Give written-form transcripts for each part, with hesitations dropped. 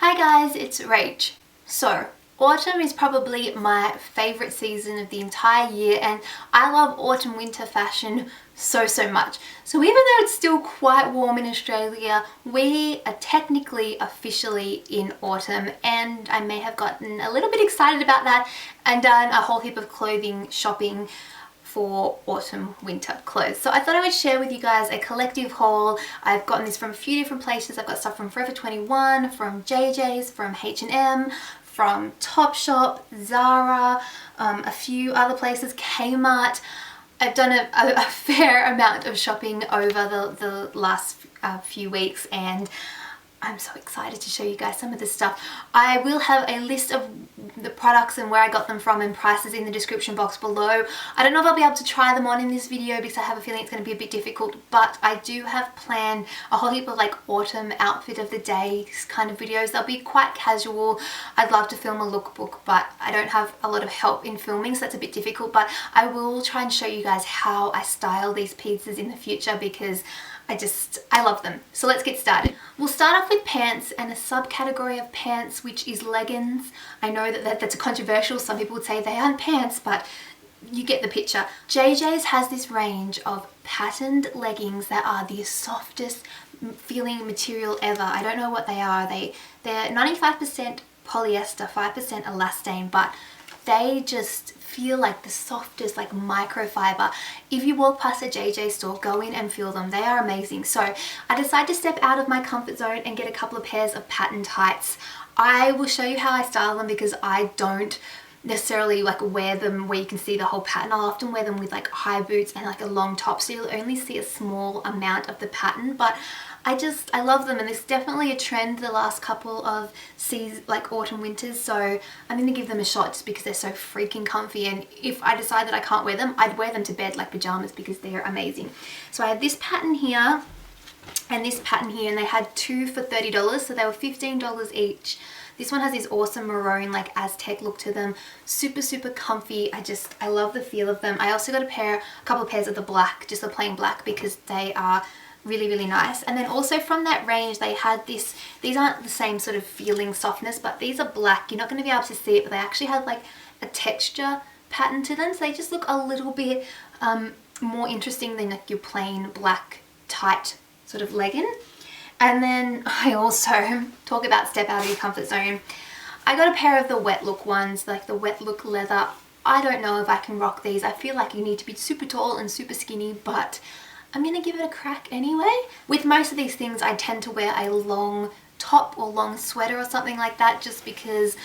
Hi guys, it's Rach. So, autumn is probably my favourite season of the entire year, and I love autumn winter fashion so much. So even though it's still quite warm in Australia, we are technically officially in autumn, and I may have gotten a little bit excited about that and done a whole heap of clothing shopping for autumn winter clothes. So I thought I would share with you guys a collective haul. I've gotten this from a few different places. I've got stuff from Forever 21, from JJ's, from H&M, from Topshop, Zara, a few other places, Kmart. I've done a fair amount of shopping over the last few weeks, and I'm so excited to show you guys some of this stuff. I will have a list of the products and where I got them from and prices in the description box below. I don't know if I'll be able to try them on in this video because I have a feeling it's going to be a bit difficult, but I do have planned a whole heap of like autumn outfit of the day kind of videos. They'll be quite casual. I'd love to film a lookbook, but I don't have a lot of help in filming, so that's a bit difficult, but I will try and show you guys how I style these pieces in the future because I love them. So let's get started. We'll start off with pants and a subcategory of pants, which is leggings. I know that's controversial. Some people would say they aren't pants, but you get the picture. JJ's has this range of patterned leggings that are the softest feeling material ever. I don't know what they are. They're 95% polyester, 5% elastane, but they just feel like the softest, like microfiber. If you walk past a JJ store, go in and feel them. They are amazing. So I decided to step out of my comfort zone and get a couple of pairs of patterned tights. I will show you how I style them because I don't necessarily like wear them where you can see the whole pattern. I'll often wear them with like high boots and like a long top, so you'll only see a small amount of the pattern, but I love them, and it's definitely a trend the last couple of like autumn winters, so I'm going to give them a shot just because they're so freaking comfy, and if I decide that I can't wear them, I'd wear them to bed like pajamas because they're amazing. So I had this pattern here and this pattern here, and they had two for $30, so they were $15 each. This one has this awesome maroon like Aztec look to them. Super comfy. I love the feel of them. I also got a couple of pairs of the black, just the plain black, because they are really nice. And then also from that range they had these aren't the same sort of feeling softness, but these are black. You're not going to be able to see it, but they actually have like a texture pattern to them, so they just look a little bit more interesting than like your plain black tight sort of legging. And then I also talk about step out of your comfort zone. I got a pair of the Wetlook ones, like the Wetlook leather. I don't know if I can rock these. I feel like you need to be super tall and super skinny, but I'm going to give it a crack anyway. With most of these things, I tend to wear a long top or long sweater or something like that just because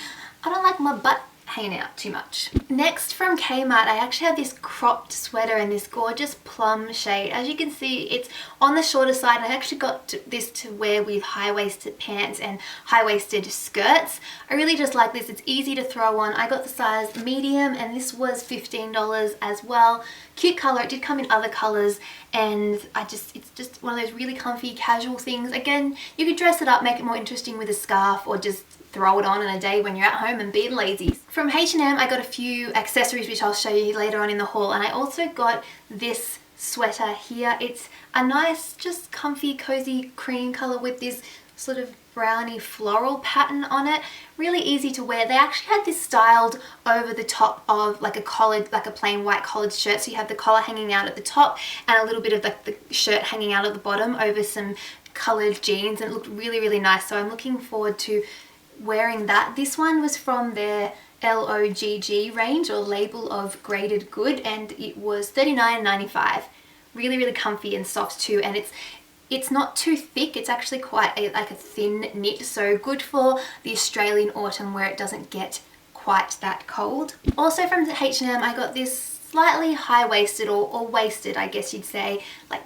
I don't like my butt hanging out too much. Next from Kmart, I actually have this cropped sweater in this gorgeous plum shade. As you can see, it's on the shorter side. I actually got this to wear with high-waisted pants and high-waisted skirts. I really just like this. It's easy to throw on. I got the size medium, and this was $15 as well. Cute color. It did come in other colors, and it's just one of those really comfy casual things. Again, you could dress it up, make it more interesting with a scarf, or just throw it on a day when you're at home and being lazy. From H&M, I got a few accessories which I'll show you later on in the haul, and I also got this sweater here. It's a nice, just comfy, cozy cream color with this sort of browny floral pattern on it. Really easy to wear. They actually had this styled over the top of like a collared, like a plain white collared shirt, so you have the collar hanging out at the top and a little bit of like the shirt hanging out at the bottom over some colored jeans, and it looked really nice. So I'm looking forward to wearing that. This one was from their LOGG range, or label of graded good, and it was $39.95. Really comfy and soft too, and it's not too thick. It's actually quite like a thin knit, so good for the Australian autumn where it doesn't get quite that cold. Also from H&M, I got this slightly high-waisted or waisted, I guess you'd say, like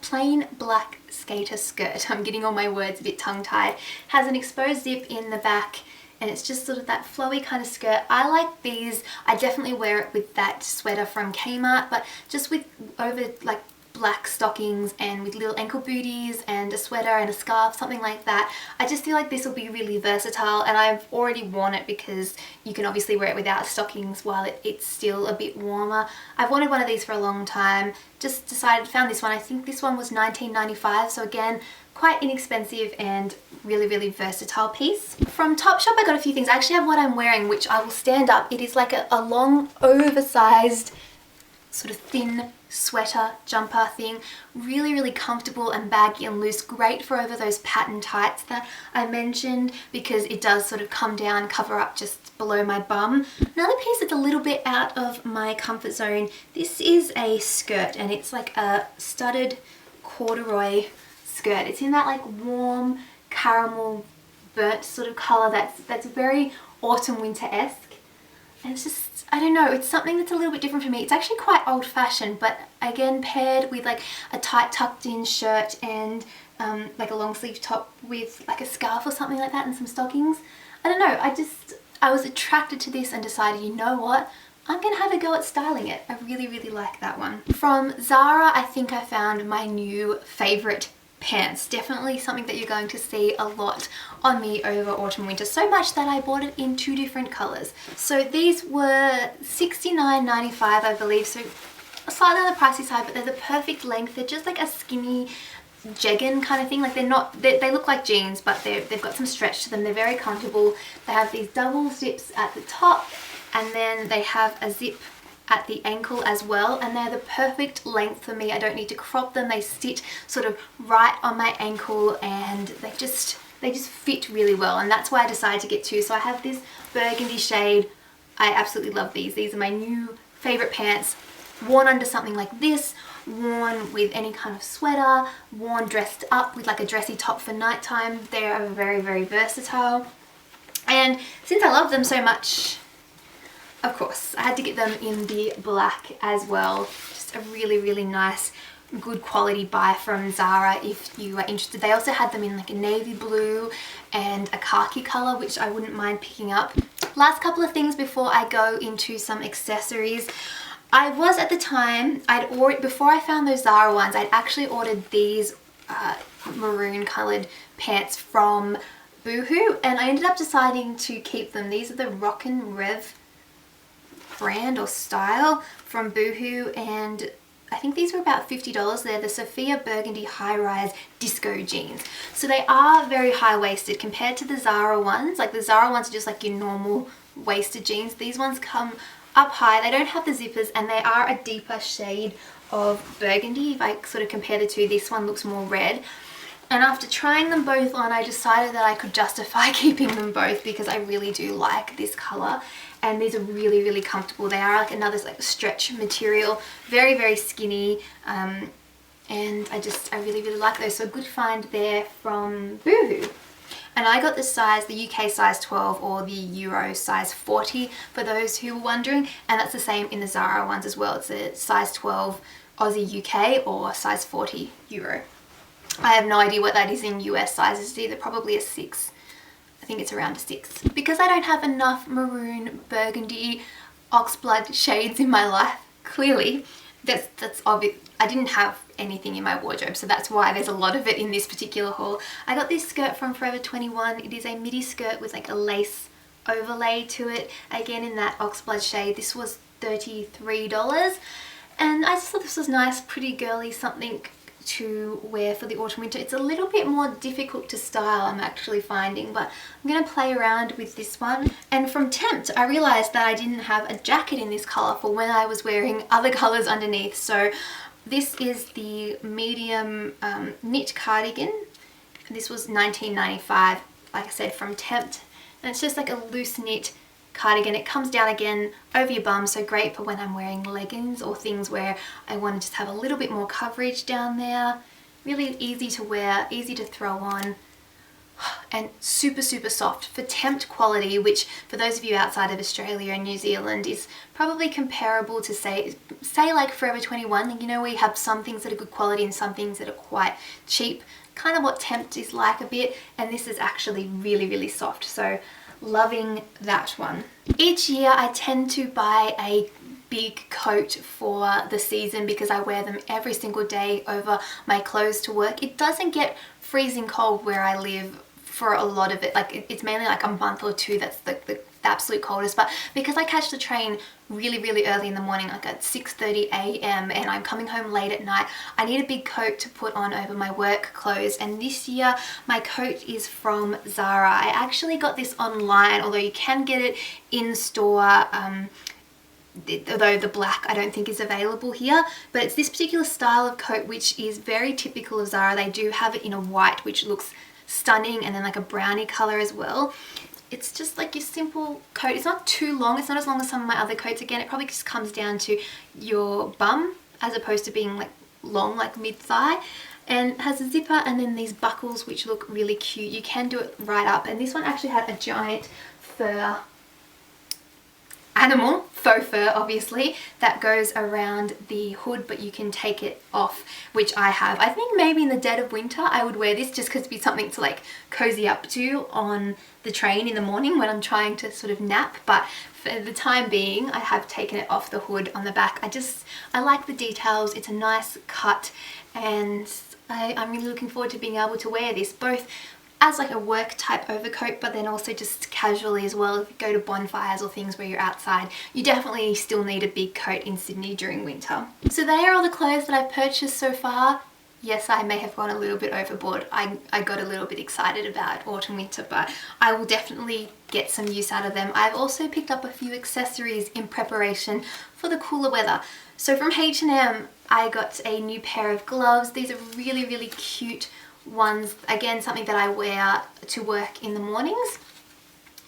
plain black skater skirt. I'm getting all my words a bit tongue-tied. Has an exposed zip in the back, and it's just sort of that flowy kind of skirt. I like these. I definitely wear it with that sweater from Kmart, but just with over like black stockings and with little ankle booties and a sweater and a scarf, something like that. I just feel like this will be really versatile, and I've already worn it because you can obviously wear it without stockings while it's still a bit warmer. I've wanted one of these for a long time. Just found this one. I think this one was $19.95, so again, quite inexpensive and really versatile piece. From Topshop I got a few things. I actually have what I'm wearing, which I will stand up. It is like a long oversized sort of thin sweater jumper thing, really comfortable and baggy and loose, great for over those pattern tights that I mentioned, because it does sort of come down, cover up just below my bum. Another piece that's a little bit out of my comfort zone, this is a skirt, and it's like a studded corduroy skirt. It's in that like warm caramel burnt sort of colour that's very autumn winter-esque, and it's just, I don't know, it's something that's a little bit different for me. It's actually quite old-fashioned, but again paired with like a tight tucked in shirt and like a long sleeve top with like a scarf or something like that and some stockings. I don't know, I was attracted to this and decided, you know what, I'm gonna have a go at styling it. I really like that one. From Zara, I think I found my new favourite pants. Definitely something that you're going to see a lot on me over autumn winter, so much that I bought it in 2 different colours. So these were $69.95 I believe, so slightly on the pricey side, but they're the perfect length. They're just like a skinny jegging kind of thing. Like they look like jeans, but they've got some stretch to them. They're very comfortable. They have these double zips at the top, and then they have a zip at the ankle as well, and they're the perfect length for me. I don't need to crop them. They sit sort of right on my ankle, and they just fit really well, and that's why I decided to get 2. So I have this burgundy shade. I absolutely love these. These are my new favorite pants, worn under something like this, worn with any kind of sweater, worn dressed up with like a dressy top for nighttime. They are very versatile, and since I love them so much, of course, I had to get them in the black as well. Just a really nice, good quality buy from Zara if you are interested. They also had them in like a navy blue and a khaki colour, which I wouldn't mind picking up. Last couple of things before I go into some accessories. I was at the time, before I found those Zara ones, I'd actually ordered these maroon coloured pants from Boohoo, and I ended up deciding to keep them. These are the Rock and Rev brand or style from Boohoo, and I think these were about $50. They're the SOPHIA Burgundy high-rise disco jeans. So they are very high-waisted compared to the Zara ones. Like the Zara ones are just like your normal waisted jeans. These ones come up high. They don't have the zippers, and they are a deeper shade of burgundy. If I sort of compare the two, this one looks more red. And after trying them both on, I decided that I could justify keeping them both because I really do like this colour. And these are really comfortable. They are like another like stretch material, very skinny, and I really like those. So a good find there from Boohoo. And I got the size, the UK size 12 or the Euro size 40 for those who were wondering, and that's the same in the Zara ones as well. It's a size 12 Aussie UK or size 40 Euro. I have no idea what that is in US sizes. It's either probably a 6. I think it's around a 6. Because I don't have enough maroon, burgundy, oxblood shades in my life, clearly, that's obvious. I didn't have anything in my wardrobe, so that's why there's a lot of it in this particular haul. I got this skirt from Forever 21. It is a midi skirt with like a lace overlay to it, again in that oxblood shade. This was $33, and I just thought this was nice, pretty girly, something to wear for the autumn winter. It's a little bit more difficult to style, I'm actually finding, but I'm going to play around with this one. And from Temt, I realised that I didn't have a jacket in this colour for when I was wearing other colours underneath. So this is the medium knit cardigan. This was $19.95, like I said, from Temt. And it's just like a loose knit cardigan. It comes down again over your bum, so great for when I'm wearing leggings or things where I want to just have a little bit more coverage down there. Really easy to wear, easy to throw on, and super soft for Temt quality, which for those of you outside of Australia and New Zealand is probably comparable to say like Forever 21. You know, we have some things that are good quality and some things that are quite cheap, kind of what Temt is like a bit, and this is actually really soft. So loving that one. Each year I tend to buy a big coat for the season because I wear them every single day over my clothes to work. It doesn't get freezing cold where I live for a lot of it. Like it's mainly like a month or two that's the absolute coldest, but because I catch the train really early in the morning, like at 6:30 a.m. and I'm coming home late at night, I need a big coat to put on over my work clothes. And this year my coat is from Zara. I actually got this online, although you can get it in store, although the black I don't think is available here. But it's this particular style of coat which is very typical of Zara. They do have it in a white which looks stunning, and then like a brownie color as well. It's just like your simple coat. It's not too long. It's not as long as some of my other coats. Again, it probably just comes down to your bum as opposed to being like long, like mid-thigh. And it has a zipper and then these buckles which look really cute. You can do it right up. And this one actually had a giant fur animal, faux fur obviously, that goes around the hood, but you can take it off, which I have. I think maybe in the dead of winter I would wear this just because it'd be something to like cozy up to on the train in the morning when I'm trying to sort of nap. But for the time being I have taken it off the hood on the back. I like the details. It's a nice cut, and I'm really looking forward to being able to wear this both as like a work type overcoat, but then also just casually as well. If you go to bonfires or things where you're outside, you definitely still need a big coat in Sydney during winter. So they are all the clothes that I've purchased so far. Yes, I may have gone a little bit overboard. I got a little bit excited about autumn winter, but I will definitely get some use out of them. I've also picked up a few accessories in preparation for the cooler weather. So from H&M, I got a new pair of gloves. These are really cute ones. Again, something that I wear to work in the mornings.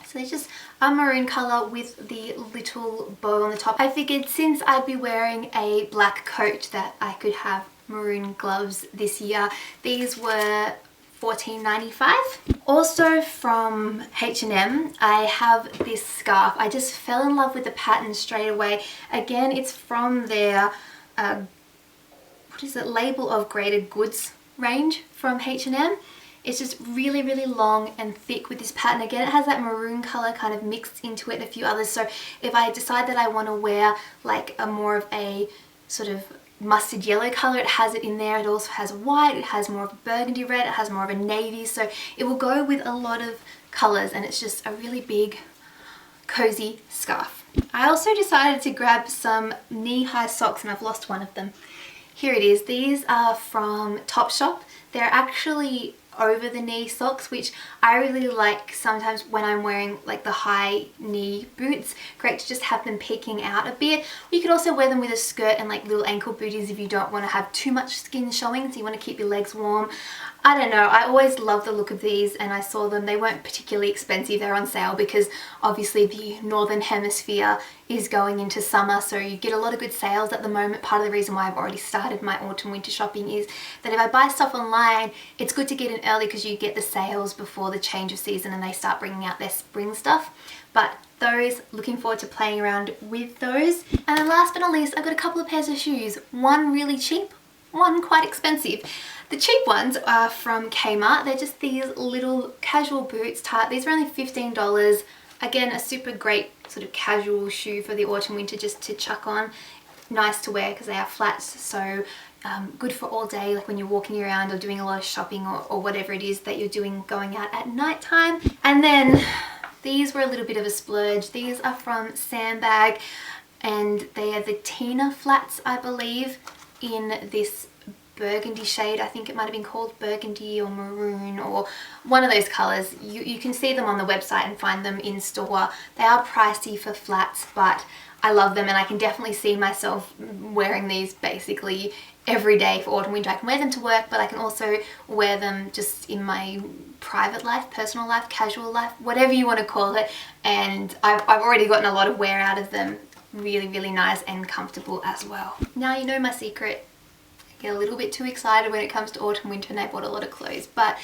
So they're just a maroon colour with the little bow on the top. I figured since I'd be wearing a black coat that I could have maroon gloves this year. These were $14.95. Also from H&M, I have this scarf. I just fell in love with the pattern straight away. Again, it's from their label of graded goods range from H&M. It's just really long and thick with this pattern. Again, it has that maroon color kind of mixed into it and a few others. So if I decide that I want to wear like a more of a sort of mustard yellow color, it has it in there. It also has white, it has more of a burgundy red, it has more of a navy. So it will go with a lot of colors, and it's just a really big cozy scarf. I also decided to grab some knee-high socks, and I've lost one of them. Here it is. These are from Topshop. They're actually over the knee socks, which I really like sometimes when I'm wearing like the high knee boots. Great to just have them peeking out a bit. You could also wear them with a skirt and like little ankle booties if you don't want to have too much skin showing, so you want to keep your legs warm. I don't know, I always love the look of these, and I saw them. They weren't particularly expensive. They're on sale because obviously the northern hemisphere is going into summer, so you get a lot of good sales at the moment. Part of the reason why I've already started my autumn winter shopping is that if I buy stuff online, it's good to get in early because you get the sales before the change of season and they start bringing out their spring stuff. But those, looking forward to playing around with those. And then last but not least, I've got a couple of pairs of shoes. One really cheap, one quite expensive. The cheap ones are from Kmart. They're just these little casual boots. These are only $15. Again, a super great sort of casual shoe for the autumn winter just to chuck on. Nice to wear because they are flats, so good for all day, like when you're walking around or doing a lot of shopping or whatever it is that you're doing going out at night time. And then these were a little bit of a splurge. These are from Sandbag, and they are the Tina flats, I believe, in this burgundy shade. I think it might have been called burgundy or maroon or one of those colors. You can see them on the website and find them in store. They are pricey for flats, but I love them, and I can definitely see myself wearing these basically every day for autumn winter. I can wear them to work, but I can also wear them just in my private life, personal life, casual life, whatever you want to call it. And I've already gotten a lot of wear out of them. Really nice and comfortable as well. Now you know my secret. I get a little bit too excited when it comes to autumn winter, and I bought a lot of clothes, but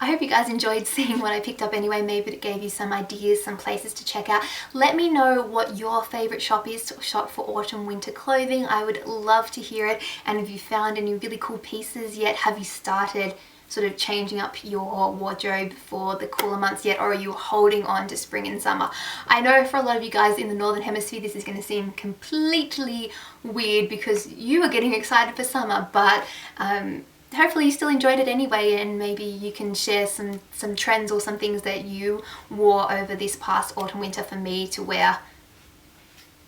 I hope you guys enjoyed seeing what I picked up anyway. Maybe it gave you some ideas, some places to check out. Let me know what your favorite shop is to shop for autumn winter clothing. I would love to hear it. And if you found any really cool pieces yet, have you started sort of changing up your wardrobe for the cooler months yet, or are you holding on to spring and summer? I know for a lot of you guys in the northern hemisphere this is going to seem completely weird because you are getting excited for summer, but hopefully you still enjoyed it anyway, and maybe you can share some trends or some things that you wore over this past autumn winter for me to wear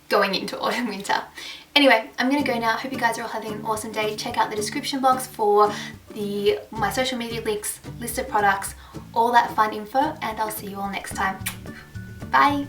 going into autumn winter. Anyway, I'm gonna go now. Hope you guys are all having an awesome day. Check out the description box for my social media links, list of products, all that fun info, and I'll see you all next time. Bye!